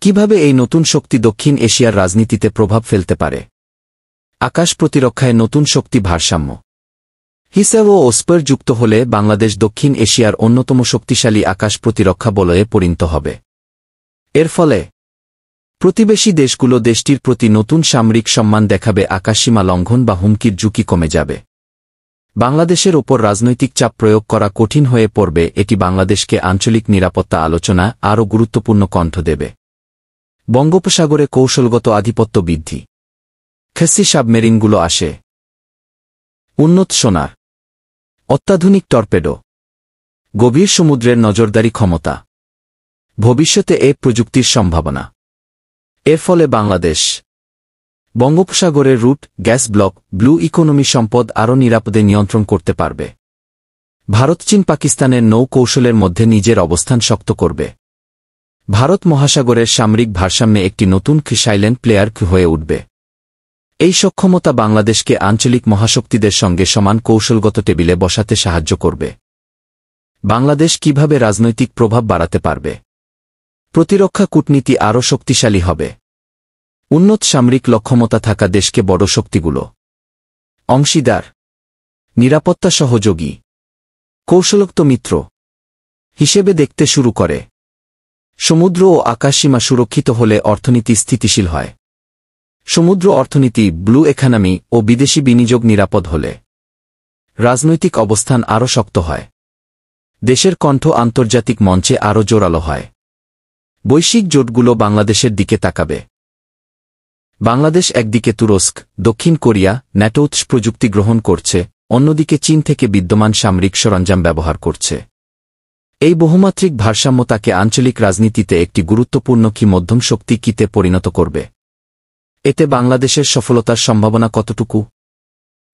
কিভাবে এই নতুন শক্তি দক্ষিণ এশিয়ার রাজনীতিতে প্রভাব ফেলতে পারে? আকাশ প্রতিরক্ষায় নতুন শক্তি ভারসাম্য হিসাব ও ওসপার যুক্ত হলে বাংলাদেশ দক্ষিণ এশিয়ার অন্যতম শক্তিশালী আকাশ প্রতিরক্ষা বলয়ে পরিণত হবে। এর ফলে প্রতিবেশী দেশগুলো দেশটির প্রতি নতুন সামরিক সম্মান দেখাবে, আকাশসীমা লঙ্ঘন বা হুমকির ঝুঁকি কমে যাবে। বাংলাদেশের ওপর রাজনৈতিক চাপ প্রয়োগ করা কঠিন হয়ে পড়বে, এটি বাংলাদেশকে আঞ্চলিক নিরাপত্তা আলোচনা আরও গুরুত্বপূর্ণ কণ্ঠ দেবে। বঙ্গোপসাগরে কৌশলগত আধিপত্য বৃদ্ধি, খেসি সাবমেরিনগুলো আসে, উন্নত সোনার, অত্যাধুনিক টর্পেডো, গভীর সমুদ্রের নজরদারি ক্ষমতা, ভবিষ্যতে এ প্রযুক্তির সম্ভাবনা। এর ফলে বাংলাদেশ বঙ্গোপসাগরের route, gas block, blue economy সম্পদ আরও নিরাপদে নিয়ন্ত্রণ করতে পারবে। ভারত চীন পাকিস্তানের নৌ কৌশলের মধ্যে নিজের অবস্থান শক্ত করবে। ভারত মহাসাগরের সামরিক ভারসাম্যে একটি নতুন সাইলেন্ট প্লেয়ার হয়ে উঠবে। এই সক্ষমতা বাংলাদেশকে আঞ্চলিক মহাশক্তিদের সঙ্গে সমান কৌশলগত টেবিলে বসাতে সাহায্য করবে। বাংলাদেশ কিভাবে রাজনৈতিক প্রভাব বাড়াতে পারবে? প্রতিরক্ষা কূটনীতি আরও শক্তিশালী হবে। উন্নত সামরিক লক্ষ্যমতা থাকা দেশকে বড় শক্তিগুলো অংশীদার, নিরাপত্তা সহযোগী, কৌশলগত মিত্র হিসেবে দেখতে শুরু করে। সমুদ্র ও আকাশসীমা সুরক্ষিত হলে অর্থনীতি স্থিতিশীল হয়। সমুদ্র অর্থনীতি, ব্লু ইকোনমি ও বিদেশি বিনিয়োগ নিরাপদ হলে রাজনৈতিক অবস্থান আরও শক্ত হয়। দেশের কণ্ঠ আন্তর্জাতিক মঞ্চে আরও জোরালো হয়। বৈশ্বিক জোটগুলো বাংলাদেশের দিকে তাকাবে। বাংলাদেশ একদিকে তুরস্ক, দক্ষিণ কোরিয়া, ন্যাটো প্রযুক্তি গ্রহণ করছে, অন্যদিকে চীন থেকে বিদ্যমান সামরিক সরঞ্জাম ব্যবহার করছে। এই বহুমাত্রিক ভারসাম্য তাকে আঞ্চলিক রাজনীতিতে একটি গুরুত্বপূর্ণ মধ্যম শক্তি কিতে পরিণত করবে। এতে বাংলাদেশের সফলতার সম্ভাবনা কতটুকু?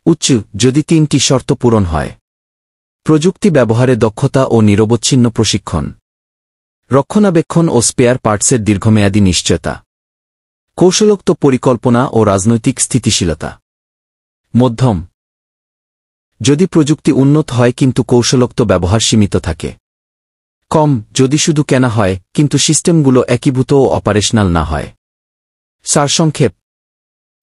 উচ্চ, যদি তিনটি শর্ত পূরণ হয়: প্রযুক্তি ব্যবহারে দক্ষতা ও নিরবচ্ছিন্ন প্রশিক্ষণ, রক্ষণাবেক্ষণ ও স্পেয়ার পার্টসের দীর্ঘমেয়াদী নিশ্চয়তা, কৌশলগত পরিকল্পনা ও রাজনৈতিক স্থিতিশীলতা। মধ্যম, যদি প্রযুক্তি উন্নত হয় কিন্তু কৌশলগত ব্যবহার সীমিত থাকে। কম, যদি শুধু কেনা হয় কিন্তু সিস্টেমগুলো একীভূত ও অপারেশনাল না হয়। সারসংক্ষেপ: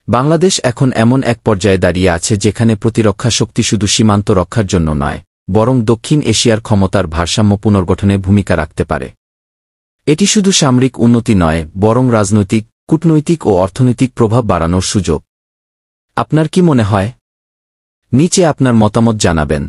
বাংলাদেশ এখন এমন এক পর্যায়ে দাঁড়িয়ে আছে যেখানে প্রতিরক্ষা শক্তি শুধু সীমান্ত রক্ষার জন্য নয়, বরং দক্ষিণ এশিয়ার ক্ষমতার ভারসাম্য পুনর্গঠনে ভূমিকা রাখতে পারে। এটি শুধু সামরিক উন্নতি নয়, বরং রাজনৈতিক, কূটনৈতিক ও অর্থনৈতিক প্রভাব বাড়ানোর সুযোগ। আপনার কি মনে হয়? নিচে আপনার মতামত জানাবেন।